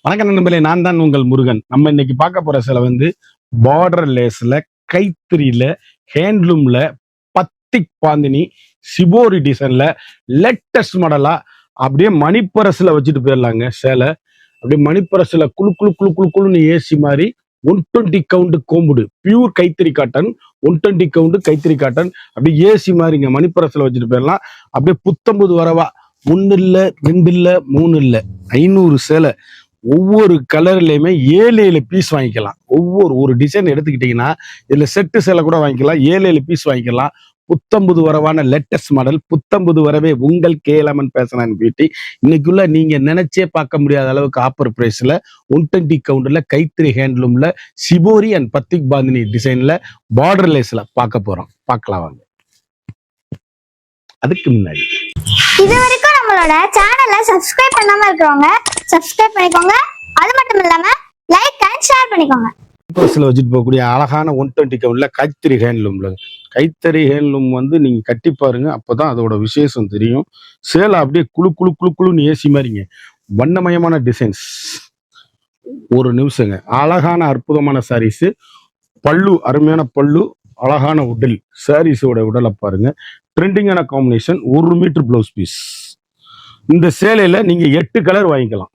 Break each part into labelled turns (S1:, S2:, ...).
S1: வணக்கம் நண்பர்களே, நான் தான் உங்கள் முருகன். நம்ம இன்னைக்கு பார்க்க போற சிலை வந்து பார்டர் லேஸ்ல, கைத்தறியில, ஹேண்ட்லூம்ல, பத்திக் பாந்தினி, சிபோரி டிசைன்ல, லேட்டஸ்ட் மாடலா அப்படியே மணிப்பரசுல வச்சுட்டு போயிடலாங்க. சேலை அப்படியே மணிப்பரசுல குளு குளு குளு குளு குளுன்னு ஏசி மாதிரி 120 கவுண்ட் கோம்புடு பியூர் கைத்தறி காட்டன். 120 கவுண்ட் கைத்தறி காட்டன் அப்படியே ஏசி மாதிரிங்க. மணிப்பரசுல வச்சுட்டு போயிடலாம். அப்படியே புத்தம்புது வரவா, ஒன்னு இல்ல, ரெண்டு இல்ல, மூணு இல்ல, 500 சேலை. ஒவ்வொரு கலர்லயுமே 7 பீஸ் வாங்கிக்கலாம். ஒரு டிசைன் எடுத்துக்கிட்டீங்கன்னா இதுல செட்டு சேலை கூட வாங்கிக்கலாம். 7 பீஸ் வாங்கிக்கலாம். புத்தம்புது வரவான லேட்டஸ்ட் மாடல். புத்தம்புது வரவே உங்கள் கேலமன் பேசலான்னு பியூட்டி. இன்னைக்குள்ள நீங்க நினைச்சே பார்க்க முடியாத அளவுக்கு ஆப்பர் பிரைஸ்ல 120 கவுண்டர்ல கைத்தறி ஹேண்ட்லூம்ல சிபோரி அண்ட் பத்திக் பாந்தினி டிசைன்ல பார்டர் லேஸ்ல பார்க்க போறோம். பார்க்கலாம் வாங்க. அதுக்கு முன்னாடி
S2: இது வரைக்கும் நம்மளோட சேனலை சப்ஸ்கிரைப் பண்ணாம இருக்கிறவங்க சப்ஸ்கிரைப் பண்ணிக்கோங்க. அது மட்டும் இல்லாம லைக் அண்ட் ஷேர் பண்ணிக்கோங்க.
S1: பர்ஸ்ல வச்சுட்டு போகக்கூடிய அழகான 120 கவுண்ட்ல கைத்தறி ஹேண்ட்லூம்ல. கைத்தறி ஹேண்ட்லூம் வந்து நீங்க கட்டி பாருங்க, அப்பதான் அதோட விசேஷம் தெரியும். சேலை அப்படியே குளு குளு குளு குளுன்னு ஏசி மாதிரிங்க. வண்ணமயமான டிசைன்ஸ். ஒரு நிமிஷங்க. அழகான அற்புதமான சாரீஸ். பல்லு அருமையான பல்லு, அழகான உடல். சாரீஸோட உடலை பாருங்க. ட்ரெண்டிங்கான காம்பினேஷன். 1 metre blouse piece. இந்த சேலையில நீங்க 8 கலர் வாங்கிக்கலாம்.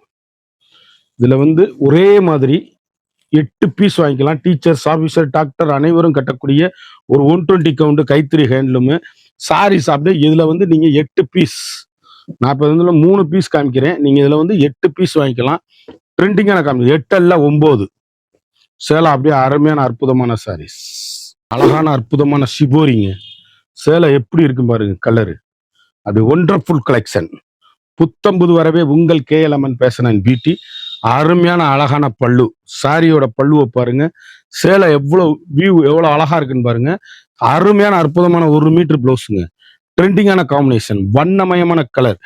S1: இதுல வந்து ஒரே மாதிரி 8 பீஸ் வாங்கிக்கலாம். டீச்சர்ஸ், ஆபீசர், டாக்டர் அனைவரும் கட்டக்கூடிய ஒரு 120 கவுண்ட் கைத்தறி ஹேண்ட்லூமு சாரீஸ். அப்படியே இதுல வந்து நீங்க 8 பீஸ், நான் இப்போ இதுல 3 பீஸ் காமிக்கிறேன். நீங்க இதுல வந்து 8 பீஸ் வாங்கிக்கலாம். ட்ரெண்டிங்கான காமி 8 அல்ல 9 சேலை. அப்படியே அருமையான அற்புதமான சாரீஸ். அழகான அற்புதமான சிபோரிங்க. சேலை எப்படி இருக்கு பாருங்க. கலரு அப்படி ஒண்டர்ஃபுல் கலெக்ஷன். புத்தம்புது வரவே உங்கள் கேஎல்எம்என் பேஷன் அண்ட் பியூட்டி. அருமையான அழகான பல்லு. சாரியோட பல்லுவை பாருங்க. சேலை எவ்வளவு வியூ எவ்வளவு அழகா இருக்குன்னு பாருங்க. அருமையான அற்புதமான 1 மீட்டர் பிளவுஸுங்க. ட்ரெண்டிங்கான காம்பினேஷன். வண்ணமயமான கலர்.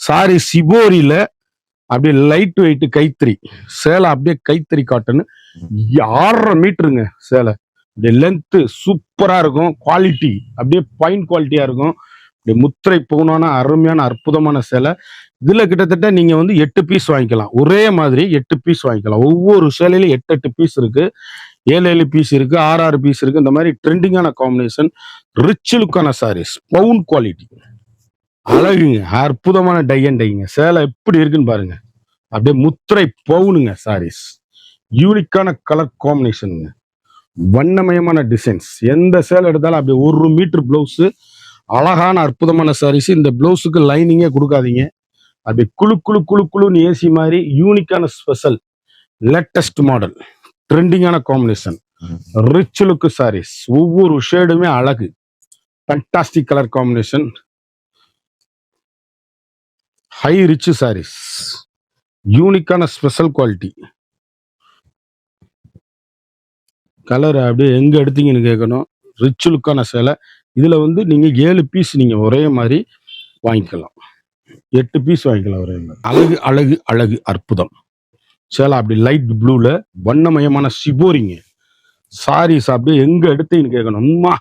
S1: சாரி சிபோரியில அப்படியே லைட் வெயிட் கைத்தறி சேலை. அப்படியே கைத்தறி காட்டன். 6.5 மீட்டருங்க சேலை. அப்படியே லென்த்து சூப்பரா இருக்கும். குவாலிட்டி அப்படியே ஃபைன் குவாலிட்டியா இருக்கும். முத்திரை பவுனான அருமையான அற்புதமான சேலை. இதுல கிட்டத்தட்ட நீங்க வந்து 8 பீஸ் வாங்கிக்கலாம். ஒரே மாதிரி 8 பீஸ் வாங்கிக்கலாம். ஒவ்வொரு சேலையிலும் 8 பீஸ் இருக்கு. 7 பீஸ் இருக்கு. 6 பீஸ் இருக்கு. இந்த மாதிரி ட்ரெண்டிங்கான காம்பினேஷன். ரிச் லுக்கான சாரீஸ். பவுன் குவாலிட்டி. அழகுங்க. அற்புதமான டை அண்ட் டைங்க. சேலை எப்படி இருக்குன்னு பாருங்க. அப்படியே முத்திரை பவுனுங்க சாரீஸ். யூனிக்கான கலர் காம்பினேஷனுங்க. வண்ணமயமான டிசைன்ஸ். எந்த சேலை எடுத்தாலும் அப்படியே 1 மீட்டர் பிளவுஸ். அழகான அற்புதமான சாரீஸ். இந்த பிளவுஸுக்கு லைனிங்கே கொடுக்காதீங்க. அப்படி குழு குழு குழு குழுன்னு ஏசி மாதிரி யூனிக்கான ஸ்பெஷல் லேட்டஸ்ட் மாடல். ட்ரெண்டிங்கான காம்பினேஷன். Rich look sarees. ஒவ்வொரு ஷேடுமே அழகு. Fantastic colour combination. High rich sarees. யூனிக்கான ஸ்பெஷல் குவாலிட்டி. கலர் அப்படியே எங்க எடுத்தீங்கன்னு கேட்கணும். ரிச் லுக்கான சேலை. இதுல வந்து நீங்க 7 பீஸ் நீங்க ஒரே மாதிரி வாங்கிக்கலாம். 8 பீஸ் வாங்கிக்கலாம் ஒரே மாதிரி. அழகு அழகு அழகு அற்புதம். சேலை அப்படி லைட் ப்ளூல வண்ணமயமான சிபோரிங்க. சாரீஸ் அப்படியே எங்க எடுத்தீங்கன்னு கேட்கணும். அம்மா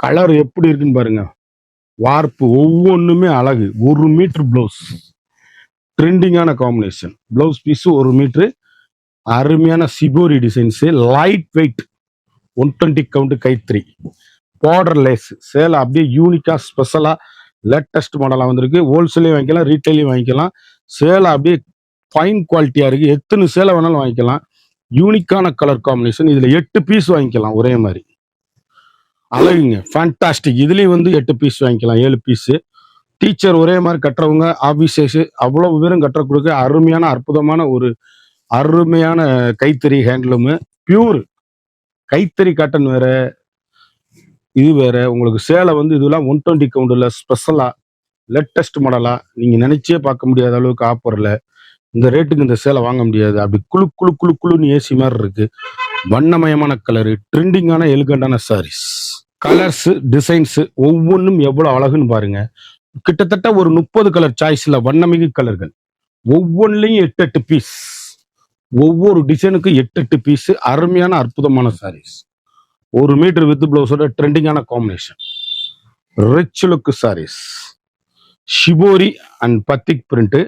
S1: கலர் எப்படி இருக்குன்னு பாருங்க. வார்ப்பு ஒவ்வொன்றுமே அழகு. 1 மீட்டர் பிளவுஸ். ட்ரெண்டிங்கான காம்பினேஷன். Blouse piece 1 metre. அருமையான shibori designs. Light weight 120 count கைத்தறி. Border lace. சேலை அப்படியே யூனிக்கா ஸ்பெஷலா லேட்டஸ்ட் மாடலா வந்திருக்கு. ஹோல்சேலையும் வாங்கிக்கலாம், ரீட்டைலையும் வாங்கிக்கலாம். சேலை அப்படியே ஃபைன் குவாலிட்டியா இருக்கு. எத்தனை சேலை வேணாலும் வாங்கிக்கலாம். யூனிக்கான கலர் காம்பினேஷன். இதுல 8 பீஸ் வாங்கிக்கலாம் ஒரே மாதிரி. அழகுங்க. ஃபேண்டாஸ்டிக். இதுலயும் வந்து 8 பீஸ் வாங்கிக்கலாம். 7 பீஸ். டீச்சர் ஒரே மாதிரி கட்டுறவங்க, ஆபீசர்ஸ் அவ்வளவு பேரும் கட்டுற கொடுக்க அருமையான அற்புதமான ஒரு அருமையான கைத்தறி ஹேண்ட்லூமு. பியூர் கைத்தறி காட்டன் வேற, இது வேற. உங்களுக்கு சேலை வந்து இதெல்லாம் 120 கவுண்ட்ல ஸ்பெஷலா லேட்டஸ்ட் மாடலா நீங்க நினைச்சே பார்க்க முடியாத அளவுக்கு ஆப்பர்ல. இந்த ரேட்டுக்கு இந்த சேலை வாங்க முடியாது. அப்படி குழு குழு குழு குழுன்னு ஏசி மாதிரி இருக்கு. வண்ணமயமான கலரு. ட்ரெண்டிங்கான எலிகண்டான சாரீஸ். கலர்ஸ், டிசைன்ஸ் ஒவ்வொன்றும் எவ்வளவு அழகுன்னு பாருங்க. கிட்டத்தட்ட ஒரு 30 கலர் சாய்ஸ்ல வண்ணமிகு கலர்கள். ஒவ்வொன்றுலையும் 8 பீஸ். ஒவ்வொரு டிசைனுக்கு 8 பீஸ். அருமையான அற்புதமான சாரீஸ். 1 மீட்டர் வித் பிளவுஸோட ட்ரெண்டிங்கான combination. Rich look sarees. Shibori and batik print.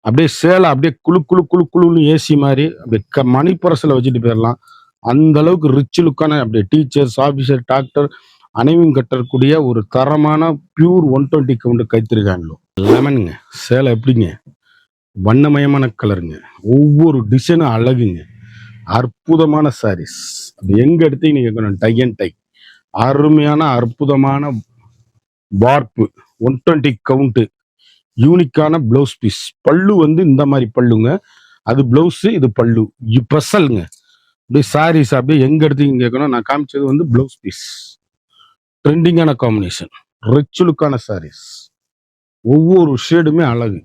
S1: அப்படியே சேலை அப்படியே குளு குளு குளு குளுன்னு ஏசி மாதிரி அப்படியே மணிப்பரசில் வச்சுட்டு போயிடலாம். அந்த அளவுக்கு ரிச் லுக்கான அப்படியே டீச்சர்ஸ், ஆஃபீஸர், டாக்டர் அனைவரும் கட்டக்கூடிய ஒரு தரமான பியூர் 120 கவுண்ட் கைத்திருக்காங்களோ. லெமனுங்க சேலை எப்படிங்க, வண்ணமயமான கலருங்க, ஒவ்வொரு டிசைனும் அழகுங்க, அற்புதமான சாரீஸ். அது எங்க எடுத்தீங்க நீங்க டை அண்ட் டை, அருமையான அற்புதமான வார்ப்பு 120 கவுண்ட், யூனிக்கான பிளவுஸ் பீஸ். பல்லு வந்து இந்த மாதிரி பல்லுங்க, அது பிளவுஸ், இது பல்லு, ஸ்பெஷலுங்க. அப்படியே சாரீஸ் அப்படியே எங்க எடுத்தீங்க கேட்கணும். நான் காமிச்சது வந்து பிளவுஸ் பீஸ், ட்ரெண்டிங்கான காம்பினேஷன், ரிச் லுக்கான சாரீஸ், ஒவ்வொரு ஷேடுமே அழகு.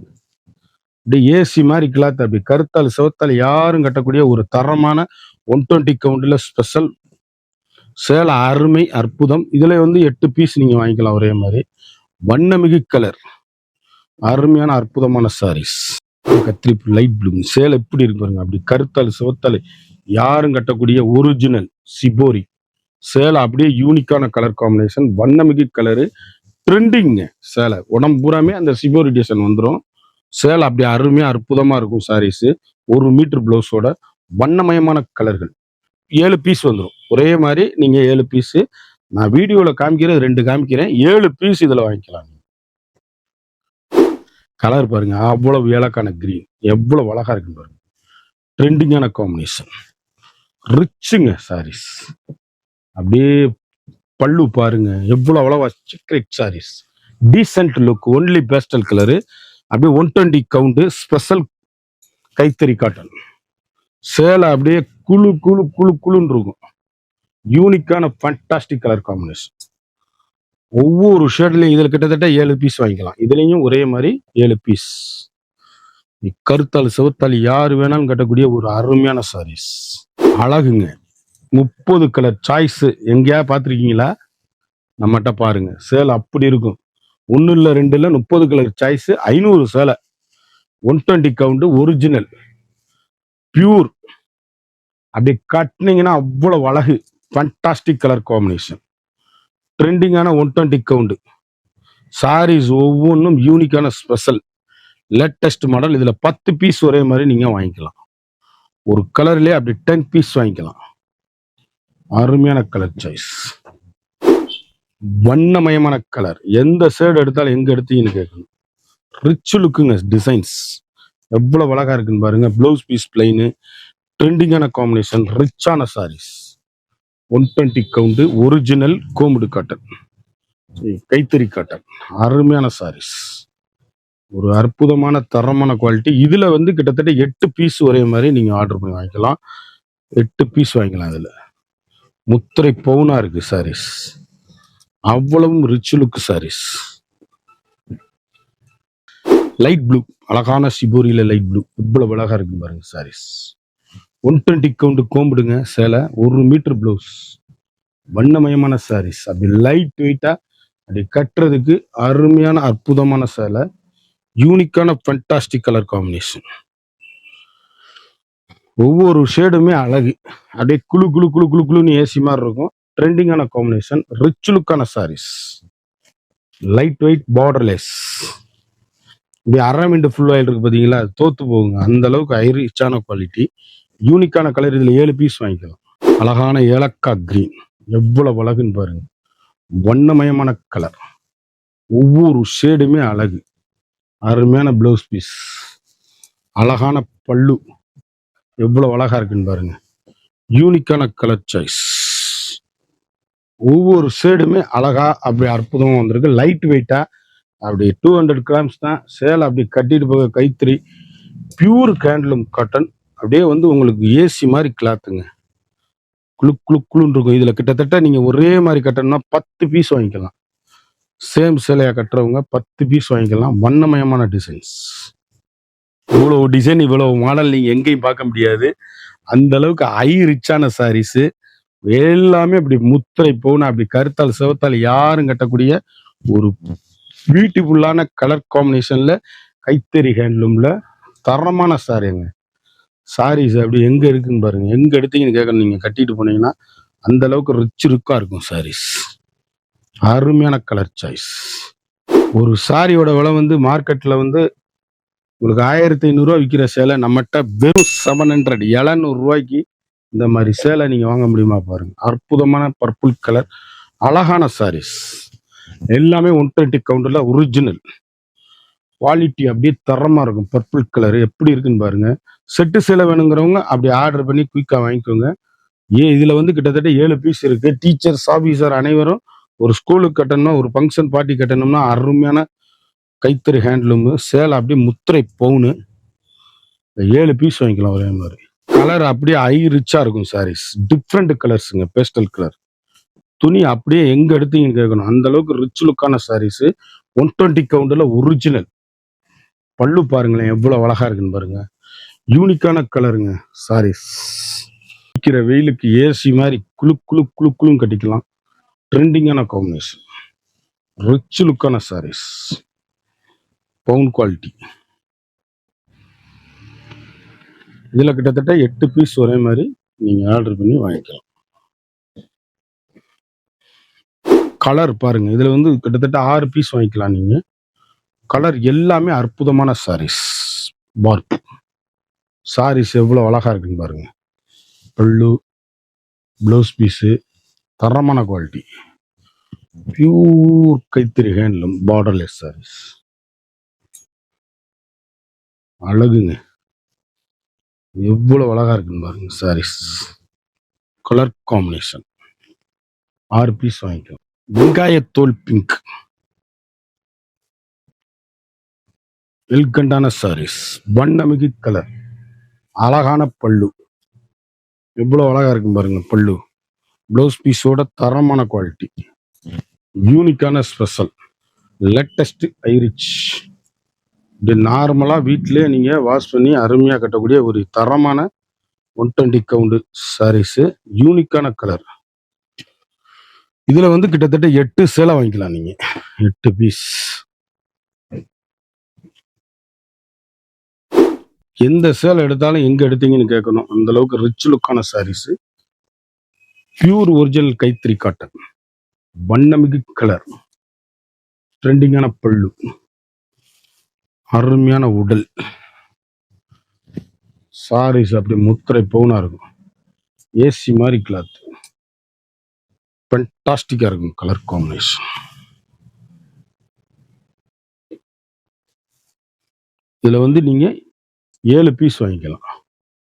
S1: அப்படியே ஏசி மாதிரி கிளாத், அப்படி கருத்தால் சிவத்தால் யாரும் கட்டக்கூடிய ஒரு தரமான 120 கவுண்ட்ல ஸ்பெஷல் சேலை, அருமை அற்புதம். இதுல வந்து 8 பீஸ் நீங்க வாங்கிக்கலாம் ஒரே மாதிரி. வண்ணமிகு கலர், அருமையான அற்புதமான சாரீஸ். கத்திரி லைட் ப்ளூ சேலை எப்படி இருக்கு பாருங்க, அப்படி கருத்தால் சிவத்தால் யாரும் கட்டக்கூடிய ஒரிஜினல் சிபோரி சேலை. அப்படியே யூனிக்கான கலர் காம்பினேஷன், வண்ணமிகு கலரு, ட்ரெண்டிங்க சேலை. உடம்பு பூராமே அந்த சிபோரி டிசைன் வந்துடும். சேலை அப்படியே அருமையா அற்புதமா இருக்கும் சாரீஸ். 1 மீட்டர் பிளவுஸோட வண்ணமயமான கலர்கள். 7 பீஸ் வந்துடும் ஒரே மாதிரி. நீங்க 7 பீஸ், நான் வீடியோல காமிக்கிறது 2 காமிக்கிறேன். 7 பீஸ் இதுல வாங்கிக்கலாம். கலர் பாருங்க, அவ்வளவு ஏலக்கான கிரீன், எவ்வளவு அழகா இருக்கு பாருங்க. ட்ரெண்டிங்கான காம்பினேஷன், ரிச்சுங்க சாரீஸ். அப்படியே பல்லு பாருங்க, எவ்வளவு அவ்வளவா secret sarees, decent look, only pastel colour. அப்படியே 120 கவுண்ட் ஸ்பெஷல் கைத்தறி காட்டன் சேலை. அப்படியே குழு குழு குழு குழுன்னு இருக்கும். யூனிக்கான ஃபேண்டாஸ்டிக் கலர் காம்பினேஷன். ஒவ்வொரு ஷேட்லையும் இதுல கிட்டத்தட்ட 7 பீஸ் வாங்கிக்கலாம். இதுலயும் ஒரே மாதிரி 7 பீஸ். கருத்தால் சிவத்தால் யாரு வேணாலும் கட்டக்கூடிய ஒரு அருமையான சாரீஸ், அழகுங்க. 30 கலர் சாய்ஸ். எங்கேயா பார்த்துருக்கீங்களா? நம்மகிட்ட பாருங்க, சேலை அப்படி இருக்கும். 1 இல்ல 2 இல்ல 30 கலர் சாய்ஸ், 500 சேலை, 120 கவுண்ட், ஒரிஜினல் பியூர். அப்படி கட்டினீங்கன்னா அவ்வளவு அழகு, ஃபேண்டாஸ்டிக் கலர் காம்பினேஷன், ட்ரெண்டிங்கான 120 கவுண்ட் சாரீஸ். ஒவ்வொன்றும் யூனிக்கான ஸ்பெஷல் லேட்டஸ்ட் மாடல். இதுல 10 பீஸ் ஒரே மாதிரி நீங்க வாங்கிக்கலாம். ஒரு கலர்லயே அப்படி 10 பீஸ் வாங்கிக்கலாம். அருமையான கலர் சாய்ஸ், வண்ணமயமான கலர். எந்த ஷேட் எடுத்தாலும் எங்க எடுத்தீங்கன்னு கேட்கணும். ரிச் லுக்குங்க டிசைன்ஸ், எவ்வளவு அழகா இருக்குன்னு பாருங்க. பிளவுஸ் பீஸ் பிளைனு, ட்ரெண்டிங்கான காம்பினேஷன், ரிச்சான சாரீஸ். 120 கவுண்ட், ஒரிஜினல் கோமுடு காட்டன், கைத்தறி காட்டன், அருமையான சாரீஸ். ஒரு அற்புதமான தரமான குவாலிட்டி. இதுல வந்து கிட்டத்தட்ட 8 பீஸ் ஒரே மாதிரி நீங்க ஆர்டர் பண்ணி வாங்கிக்கலாம். 8 பீஸ் வாங்கிக்கலாம். இதுல முத்திரை பவுனா இருக்கு சாரீஸ், அவ்வளவும் rich look sarees. Light blue, அழகான சிபோரியில லைட் ப்ளூ, இவ்வளவு அழகா இருக்கு பாருங்க சாரீஸ். 120 கவுண்ட் கோம்புடுங்க சேலை, 1 மீட்டர் பிளவுஸ், வண்ணமயமான சாரீஸ். அப்படி லைட் வெயிட்டா அப்படி கட்டுறதுக்கு அருமையான அற்புதமான சேலை, யூனிக்கான ஃபேண்டாஸ்டிக் கலர் காம்பினேஷன். ஒவ்வொரு ஷேடுமே அழகு. அப்படியே குழு குழு குழு குழு குழுன்னு ஏசி மாதிரி இருக்கும். ட்ரெண்டிங்கான காம்பினேஷன், ரிச் லுக்கான சாரீஸ், லைட் வெயிட், பார்டர்லெஸ். இப்படி 1/2 மினிட் ஃபுல் ஆயில் இருக்கு பார்த்தீங்களா, அது தோத்து போகுங்க. அந்த அளவுக்கு ரிச்சான குவாலிட்டி, யூனிக்கான கலர். இதுல 7 பீஸ் வாங்கிக்கலாம். அழகான ஏலக்காய் கிரீன், எவ்வளவு அழகுன்னு பாருங்க. வண்ணமயமான கலர், ஒவ்வொரு ஷேடுமே அழகு. அருமையான பிளவுஸ் பீஸ், அழகான பல்லு, எவ்வளவு அழகா இருக்குன்னு பாருங்க. யூனிக்கான கலர் சாய்ஸ், ஒவ்வொரு ஷேடுமே அழகா அப்படி அற்புதமா வந்திருக்கு. லைட் வெயிட்டா அப்படி 200 கிராம்ஸ் தான் சேலை. அப்படி கட்டிட்டு போக கைத்தறி பியூர் கேண்ட்லூம் காட்டன். அப்படியே வந்து உங்களுக்கு ஏசி மாதிரி கிளாத்துங்க, குளு குளு குளுன்னு இருக்கும். இதுல கிட்டத்தட்ட நீங்க ஒரே மாதிரி கட்டணும்னா 10 பீஸ் வாங்கிக்கலாம். சேம் சேலையா கட்டுறவங்க 10 பீஸ் வாங்கிக்கலாம். வண்ணமயமான டிசைன்ஸ், இவ்வளவு டிசைன் இவ்வளவு மாடல் நீங்க எங்கேயும் பார்க்க முடியாது. அந்த அளவுக்கு ரிச்சான சாரீஸ் எல்லாமே. அப்படி முத்திரை போன அப்படி கருத்தால் சிவத்தால் யாரும் கட்டக்கூடிய ஒரு பியூட்டிஃபுல்லான கலர் காம்பினேஷன்ல கைத்தறி ஹேண்ட்லூம்ல தரமான சாரீங்க. சாரீஸ் அப்படி எங்க இருக்குன்னு பாருங்க. எங்க எடுத்தீங்கன்னு கேட்கணும். நீங்க கட்டிட்டு போனீங்கன்னா அந்த அளவுக்கு ரிச் லுக்கா இருக்கும் சாரீஸ். அருமையான கலர் சாய்ஸ். ஒரு சாரியோட விலை வந்து மார்க்கெட்ல வந்து உங்களுக்கு 1500 விற்கிற சேலை நம்மகிட்ட வெறும் 700 700 ரூபாய்க்கு இந்த மாதிரி சேலை நீங்க வாங்க முடியுமா பாருங்க. அற்புதமான பர்பிள் கலர் அழகான சாரீஸ் எல்லாமே 120 கவுண்டர்ல ஒரிஜினல் குவாலிட்டி அப்படியே தரமா இருக்கும். பர்பிள் கலர் எப்படி இருக்குன்னு பாருங்க. செட்டு சேலை வேணுங்கிறவங்க அப்படி ஆர்டர் பண்ணி குயிக்கா வாங்கிக்கோங்க. இதுல வந்து கிட்டத்தட்ட 7 பீஸ் இருக்கு. டீச்சர்ஸ் ஆபீசர் அனைவரும் ஒரு ஸ்கூலுக்கு கட்டணும்னா ஒரு ஃபங்க்ஷன் பார்ட்டி கட்டணும்னா அருமையான கைத்தறி ஹேண்ட்லூம் சேலை அப்படியே முத்திரை பவுனு 7 பீஸ் வாங்கிக்கலாம் ஒரே மாதிரி. கலர் அப்படியே ரிச்சா இருக்கும். சாரீஸ் டிஃப்ரெண்ட் கலர்ஸுங்க. பேஸ்டல் கலர் துணி அப்படியே எங்க எடுத்தீங்கன்னு கேட்கணும். அந்த அளவுக்கு ரிச் லுக்கான சாரீஸ் 120 கவுண்டர்ல ஒரிஜினல். பல்லு பாருங்களேன் எவ்வளவு அழகா இருக்குன்னு பாருங்க. யூனிக்கான கலருங்க. சாரீஸ் இருக்கிற வெயிலுக்கு ஏசி மாதிரி குளு குளு குளு குளுன்னு கட்டிக்கலாம். ட்ரெண்டிங்கான காம்பினேஷன். ரிச் லுக்கான சாரீஸ் பவுன் குவாலிட்டி. இதுல கிட்டத்தட்ட 8 பீஸ் ஒரே மாதிரி நீங்க ஆர்டர் பண்ணி வாங்கிக்கலாம். கலர் பாருங்க. இதுல வந்து கிட்டத்தட்ட 6 பீஸ் வாங்கிக்கலாம் நீங்க. கலர் எல்லாமே அற்புதமான சாரீஸ். பார்க் சாரீஸ் எவ்வளவு அழகா இருக்குன்னு பாருங்க. பல்லு ப்ளவுஸ் பீஸு தரமான குவாலிட்டி. பியூர் கைத்தறி ஹேண்ட்லூம் பார்டர்லெஸ் சாரீஸ். அழகுங்க. எவ்வளவு அழகா இருக்குன்னு பாருங்க. சாரீஸ் கலர் காம்பினேஷன் 6 பீஸ் வாங்கிக்கலாம். வெங்காயத்தோல் பிங்க் எல்கண்டான சாரீஸ் வண்ணமிகு கலர் அழகான பல்லு எவ்வளவு அழகா இருக்கும் பாருங்க. பல்லு ப்ளவுஸ் பீஸோட தரமான குவாலிட்டி. யூனிக்கான ஸ்பெஷல் லேட்டஸ்ட் ஐரிச். இது நார்மலா வீட்டிலே நீங்க வாஷ் பண்ணி அருமையா கட்டக்கூடிய ஒரு தரமான 120 கவுண்டு சாரீஸ். யூனிக்கான கலர். இதுல வந்து கிட்டத்தட்ட 8 சேலை வாங்கிக்கலாம் நீங்க. 8 பீஸ். எந்த சேலை எடுத்தாலும் எங்க எடுத்தீங்கன்னு கேட்கணும். அந்த அளவுக்கு ரிச் லுக்கான சாரீஸ். பியூர் ஒரிஜினல் கைத்தறி காட்டன் வண்ணமிகு கலர். ட்ரெண்டிங்கான பல்லு அருமையான உடல். சாரீஸ் அப்படி முத்திரை பவுனா இருக்கும். ஏசி மாதிரி கிளாத் ஃபேண்டாஸ்டிக்கா இருக்கும். Colour combination. இதுல வந்து நீங்க 7 பீஸ் வாங்கிக்கலாம்.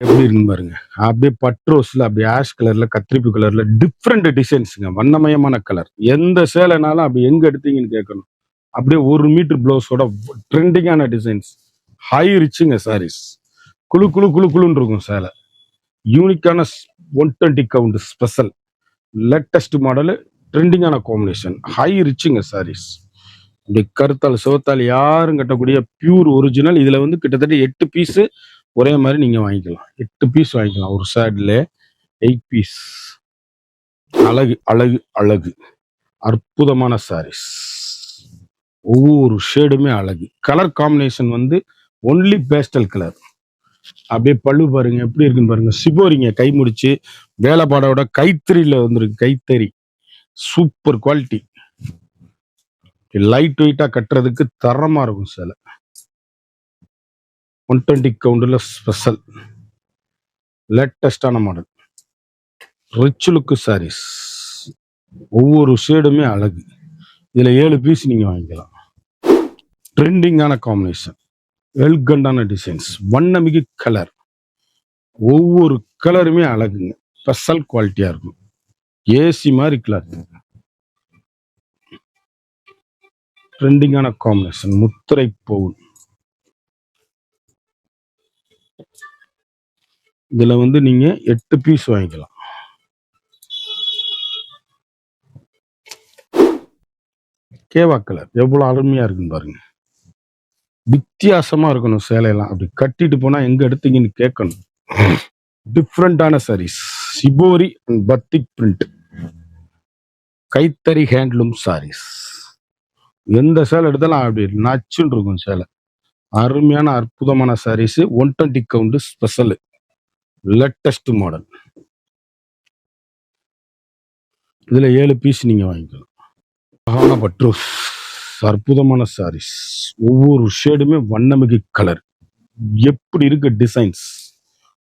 S1: எப்படி இருக்குன்னு பாருங்க. அப்படியே பட்ரோஸ்ல அப்படியே ஆஷ் கலர்ல கத்திரிப்பு கலர்ல டிஃப்ரெண்ட் டிசைன்ஸுங்க. வண்ணமயமான கலர். எந்த சேலைனாலும் அப்படி எங்க எடுத்தீங்கன்னு கேட்கணும். அப்படியே 1 மீட்டர் பிளவுஸோட ட்ரெண்டிங்கான டிசைன்ஸ். ஹை ரிச்சுங்க சாரீஸ். குழு குழு குழு குழுன்னு இருக்கும் சேலை. யூனிக்கான 120 கவுண்ட் ஸ்பெஷல் லேட்டஸ்ட் மாடல் ட்ரெண்டிங்கான காம்பினேஷன். ஹை ரிச்சுங்க சாரீஸ். இப்படி கருத்தால் சிவத்தால் யாரும் கட்டக்கூடிய பியூர் ஒரிஜினல். இதுல வந்து கிட்டத்தட்ட 8 பீஸ் ஒரே மாதிரி நீங்க வாங்கிக்கலாம். 8 பீஸ் வாங்கிக்கலாம். ஒரு சேட்ல 8 பீஸ். அழகு அழகு அழகு. அற்புதமான சாரீஸ். ஒவ்வொரு ஷேடுமே அழகு. கலர் காம்பினேஷன் வந்து ஒன்லி பேஸ்டல் கலர். அப்படியே பல்லு பாருங்க எப்படி இருக்குன்னு பாருங்க. சிபோரிங்க கை முடிச்சு வேலைப்பாடோட கைத்தறியில வந்துருக்கு. கைத்தறி சூப்பர் குவாலிட்டி. லைட் வெயிட்டா கட்டுறதுக்கு தரமா இருக்கும் சேலை. 120 கவுண்டர்ல ஸ்பெஷல் லேட்டஸ்டான மாடல். Rich look sarees. ஒவ்வொரு ஷேடுமே அழகு. இதுல 7 பீஸ் நீங்க வாங்கிக்கலாம். ட்ரெண்டிங்கான காம்பினேஷன். எல்கண்டான டிசைன்ஸ். வண்ணமிகு கலர். ஒவ்வொரு கலருமே அழகுங்க. ஸ்பெஷல் குவாலிட்டியா இருக்கும். ஏசி மாதிரி கிளாத். ட்ரெண்டிங்கான காம்பினேஷன். முத்திரை பவுன். இதுல வந்து நீங்க 8 பீஸ் வாங்கிக்கலாம். கேவா கலர் எவ்வளவு அருமையா இருக்குன்னு பாருங்க. வித்தியாசமா இருக்கணும் சேலையெல்லாம். அப்படி கட்டிட்டு போனா எங்க எடுத்தீங்கன்னு கேட்கணும். டிஃப்ரெண்டான sarees. Shibori and batik print கைத்தறி ஹேண்ட்லூம் சாரீஸ். எந்த சேலை எடுத்தாலும் அப்படி நச்சுன்னு இருக்கும் சேலை. அருமையான அற்புதமான sarees. 120 count special latest model. இதுல 7 பீஸ் நீங்க வாங்கிக்கலாம். அழகான பட்ரோஸ். அற்புதமான சாரீஸ். ஒவ்வொரு ஷேடுமே வண்ணமிகு கலர். எப்படி இருக்கு டிசைன்ஸ்,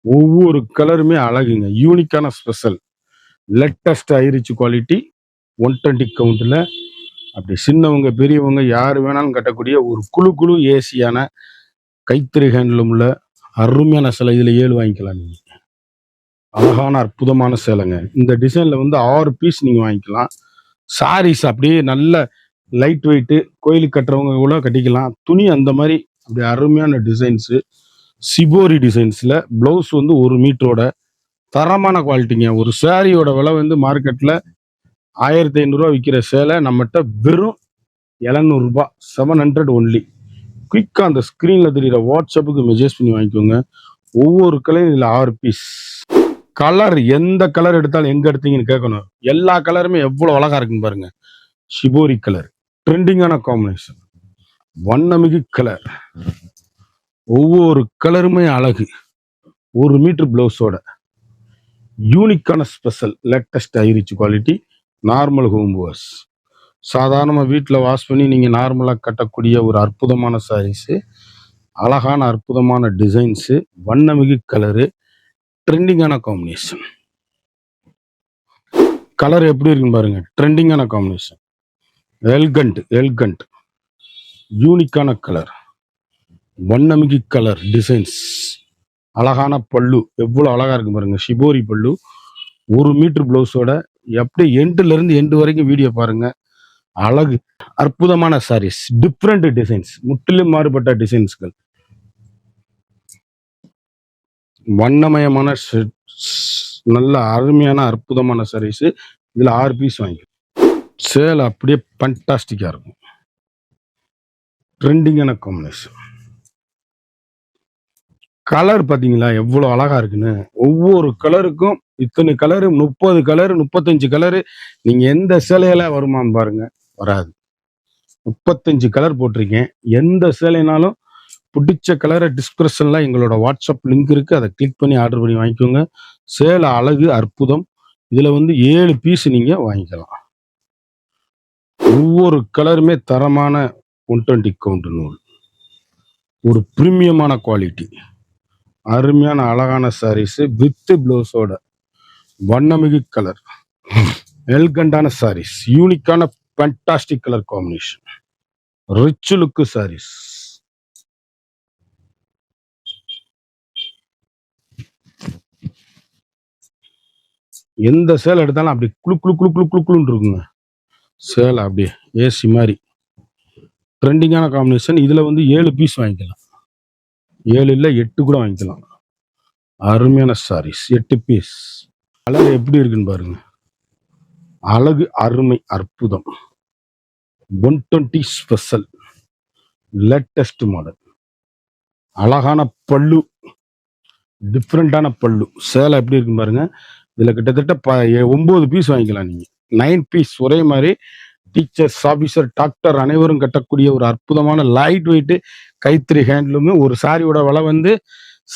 S1: ஒவ்வொரு கலருமே அழகுங்க. யூனிக்கான ஸ்பெஷல் லேட்டஸ்ட் ஐரிச் குவாலிட்டி 120 கவுண்ட்ல அப்படி சின்னவங்க பெரியவங்க யார் வேணாலும் கட்டக்கூடிய ஒரு குழு குழு ஏசியான கைத்தறி ஹேண்ட்லூம்ல அருமையான சேலை. இதுல 7 வாங்கிக்கலாம் நீங்க. அழகான அற்புதமான சேலைங்க. இந்த டிசைன்ல வந்து 6 பீஸ் நீங்க வாங்கிக்கலாம். சாரீஸ் அப்படியே நல்ல லைட் வெயிட்டு, கோயிலுக்கு கட்டுறவங்க கூட கட்டிக்கலாம். துணி அந்த மாதிரி அப்படி அருமையான டிசைன்ஸு. சிபோரி டிசைன்ஸ்ல பிளவுஸ் வந்து 1 மீட்டரோட தரமான குவாலிட்டிங்க. ஒரு சாரியோட விலை வந்து மார்க்கெட்ல 1500 விற்கிற சேலை நம்மகிட்ட வெறும் 700 ரூபாய், 700 ஒன்லி. குயிக்கா அந்த ஸ்கிரீன்ல தெரியுற வாட்ஸ்அப்புக்கு மெசேஜ் பண்ணி வாங்கிக்கோங்க. ஒவ்வொரு கலரும் இதுல 6 பீஸ். கலர் எந்த கலர் எடுத்தாலும் எங்க எடுத்தீங்கன்னு கேட்கணும். எல்லா கலருமே எவ்வளவு அழகா இருக்குன்னு பாருங்க. ஷிபோரி கலர் ட்ரெண்டிங்கான காம்பினேஷன், வண்ணமிகு கலர், ஒவ்வொரு கலருமே அழகு. 1 மீட்டர் பிளவுஸோட யூனிக்கான special latest ஐரிச் quality. Normal home wash, சாதாரண வீட்டில் வாஷ் பண்ணி நீங்கள் நார்மலாக கட்டக்கூடிய ஒரு அற்புதமான சாரீஸு. அழகான அற்புதமான டிசைன்ஸு, வண்ணமிகு கலரு, ட்ரெண்டிங்கான காம்பினேஷன். கலர் எப்படி இருக்குன்னு பாருங்க. ட்ரெண்டிங்கான காம்பினேஷன், எல்கண்ட் யூனிக்கான கலர், வண்ணமிகு கலர் டிசைன்ஸ், அழகான பல்லு. எவ்வளோ அழகா இருக்கு பாருங்க. ஷிபோரி பல்லு, 1 மீட்டர் பிளவுஸோட. அப்படியே எண்டுல இருந்து எண்டு வரைக்கும் வீடியோ பாருங்க. அழகு, அற்புதமான சாரீஸ், டிஃப்ரெண்ட் டிசைன்ஸ், முற்றிலும் மாறுபட்ட டிசைன்ஸ்கள், வண்ணமயமான நல்ல அருமையான அற்புதமான சாரீஸ். இதுல 6 பீஸ் வாங்கி சேல் அப்படியே ஃபண்டாஸ்டிக்கா இருக்கும். ட்ரெண்டிங்கான காம்பினேஷன். கலர் பாத்தீங்களா எவ்வளவு அழகா இருக்குன்னு. ஒவ்வொரு கலருக்கும் இத்தனை கலரு, 30 கலரு, 35 கலரு. நீங்க எந்த சேலையில வருமான்னு பாருங்க, வராது. 35 கலர் போட்டிருக்கேன். எந்த சேலைனாலும் பிடிச்ச கலரை டிஸ்கிரிப்ஷன்ல எங்களோட வாட்ஸ்அப் லிங்க் இருக்கு, அதை கிளிக் பண்ணி ஆர்டர் பண்ணி வாங்கிக்கோங்க. சேலை அழகு அற்புதம். இதுல வந்து 7 பீஸ் நீங்க வாங்கிக்கலாம். ஒவ்வொரு கலருமே தரமான 120 கவுண்ட் நூல், ஒரு பிரீமியமான குவாலிட்டி, அருமையான அழகான சாரீஸ் வித் பிளவுஸோட, வண்ணமிகு கலர், எல்கண்டான சாரீஸ், யூனிக்கான fantastic colour combination, rich look sarees. எந்த சேலை எடுத்தாலும் அப்படி குளு குளு குளு குளு குளு குளுன்னு இருக்குங்க. சேலை அப்படியே ஏசி மாதிரி ட்ரெண்டிங்கான காம்பினேஷன். இதுல வந்து 7 பீஸ் வாங்கிக்கலாம். 7 இல்ல 8 கூட வாங்கிக்கலாம். அருமையான சாரீஸ், 8 பீஸ். கலர் எப்படி இருக்குன்னு பாருங்க. அழகு, அருமை, அற்புதம். 120 ஸ்பெஷல் லேட்டஸ்ட் மாடல். அழகான பல்லு, டிஃப்ரெண்டான பல்லு. சேலை எப்படி இருக்குன்னு பாருங்க. இதுல கிட்டத்தட்ட 9 பீஸ் வாங்கிக்கலாம் நீங்க. 9 பீஸ் ஒரே மாதிரி. டீச்சர்ஸ், ஆபீசர், டாக்டர் அனைவரும் கட்டக்கூடிய ஒரு அற்புதமான லைட் வெயிட் கைத்தறி ஹேண்ட்லூம். ஒரு சாரியோட விலை வந்து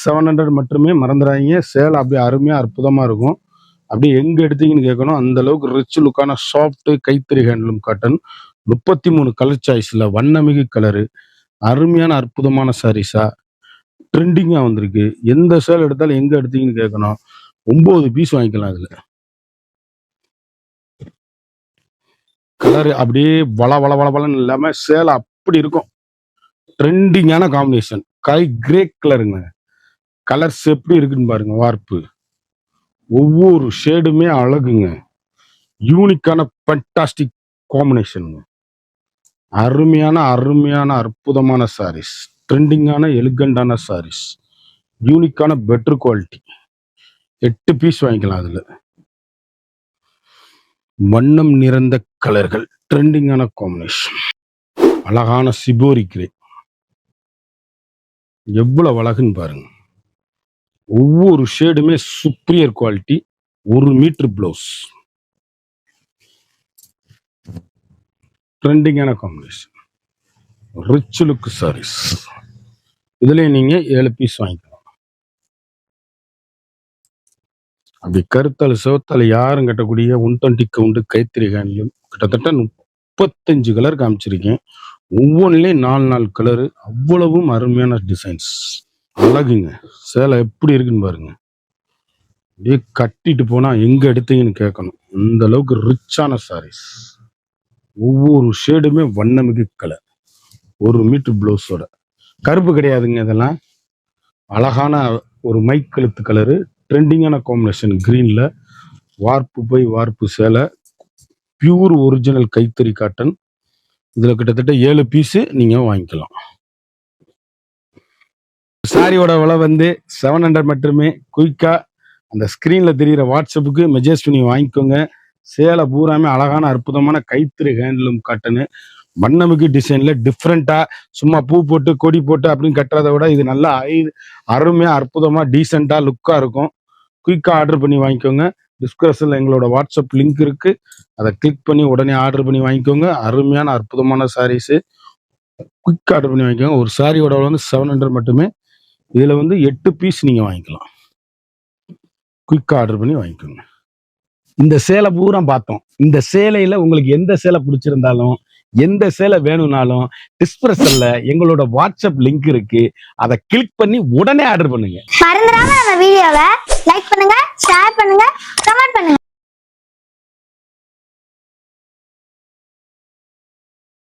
S1: 700 மட்டுமே, மறந்துடாதீங்க. சேலை அப்படியே அருமையா அற்புதமா இருக்கும். அப்படியே எங்க எடுத்தீங்கன்னு கேட்கணும். அந்த அளவுக்கு ரிச் லுக்கான சாஃப்ட் கைத்தறி ஹேண்ட்லூம் காட்டன். 33 கலர் சாய்ஸ்ல வண்ணமிகு கலரு, அருமையான அற்புதமான சாரீஸா ட்ரெண்டிங்கா வந்திருக்கு. எந்த சேல் எடுத்தாலும் எங்க எடுத்தீங்கன்னு கேட்கணும். 9 பீஸ் வாங்கிக்கலாம். இதுல கலர் அப்படியே வள வள வளன்னு இல்லாம சேலை அப்படி இருக்கும். ட்ரெண்டிங்கான காம்பினேஷன், கிரே கலருங்க. கலர்ஸ் எப்படி இருக்குன்னு பாருங்க. வார்ப்பு, ஒவ்வொரு ஷேடுமே அழகுங்க. யூனிக்கான ஃபேண்டாஸ்டிக் காம்பினேஷனுங்க. அருமையான அருமையான அற்புதமான சாரீஸ், ட்ரெண்டிங்கான எலிகண்டான சாரீஸ், யூனிக்கான பெட்டர் குவாலிட்டி. 8 பீஸ் வாங்கிக்கலாம். அதுல வண்ணம் நிறைந்த கலர்கள், ட்ரெண்டிங்கான காம்பினேஷன், அழகான சிபோரி கிரே. எவ்வளவு அழகுன்னு பாருங்க. ஒவ்வொரு ஷேடுமே சுப்ரியர் குவாலிட்டி. 1 மீட்டர் பிளவுஸ், ட்ரெண்டிங்கான காம்பினேஷன், ரிச் லுக் சாரீஸ். இதுல நீங்க 7 பீஸ் வாங்கிக்கலாம். அப்படி கருத்தால சிவத்தால யாரும் கட்டக்கூடிய 120 கவுண்ட் கைத்தறி ஹேண்ட்லூம். கிட்டத்தட்ட 35 கலர் காமிச்சிருக்கேன். ஒவ்வொன்றிலையும் 4 கலரு. அவ்வளவும் அருமையான டிசைன்ஸ். அழகுங்க. சேலை எப்படி இருக்குன்னு பாருங்க. அப்படியே கட்டிட்டு போனா எங்க எடுத்தீங்கன்னு கேட்கணும். அந்த அளவுக்கு ரிச்சான சாரீஸ். ஒவ்வொரு ஷேடுமே வண்ணமிகு கலர். 1 மீட்டர் பிளவுஸோட. கருப்பு கிடையாதுங்க இதெல்லாம். அழகான ஒரு மைக் கழுத்து கலரு. ட்ரெண்டிங்கான காம்பினேஷன் கிரீன்ல. வார்ப்பு பை வார்ப்பு சேலை. பியூர் ஒரிஜினல் கைத்தறி காட்டன். இதுல கிட்டத்தட்ட 7 பீஸ் நீங்க வாங்கிக்கலாம். சாரியோட விலை வந்து 700 மட்டுமே. குயிக்கா அந்த ஸ்கிரீன்ல தெரியிற வாட்ஸ்அப்புக்கு மெசேஜ் பண்ணி வாங்கிக்கோங்க. சேலை பூராமே அழகான அற்புதமான கைத்தறி ஹேண்ட்லூம் காட்டனு. வண்ணமிகு டிசைன்ல டிஃப்ரெண்டா சும்மா பூ போட்டு கொடி போட்டு அப்படின்னு கட்டுறதை விட இது நல்லா அருமையா அற்புதமா டீசெண்டா லுக்கா இருக்கும். குயிக்கா ஆர்டர் பண்ணி வாங்கிக்கோங்க. டிஸ்கிரிப்ஷன்ல எங்களோட வாட்ஸ்அப் லிங்க் இருக்கு. அதை கிளிக் பண்ணி உடனே ஆர்டர் பண்ணி வாங்கிக்கோங்க. அருமையான அற்புதமான சாரீஸ். குயிக் ஆர்டர் பண்ணி வாங்கிக்கோங்க. ஒரு சாரியோட வந்து 700 மட்டுமே. இதுல வந்து 8 பீஸ் நீங்க வாங்கிக்கலாம். குயிக்கா ஆர்டர் பண்ணி வாங்கிக்கோங்க. இந்த சேலை பூரா பார்த்தோம். இந்த சேலையில உங்களுக்கு எந்த சேலை பிடிச்சிருந்தாலும் எந்த சேலை வேணும்னாலும் டிஸ்கிரிப்ஷன்ல எங்களோட வாட்ஸ்அப் லிங்க் இருக்கு. அதை கிளிக் பண்ணி உடனே ஆர்டர் பண்ணுங்க.
S2: மறந்துடாம நம்ம வீடியோவை லைக் பண்ணுங்க, ஷேர் பண்ணுங்க,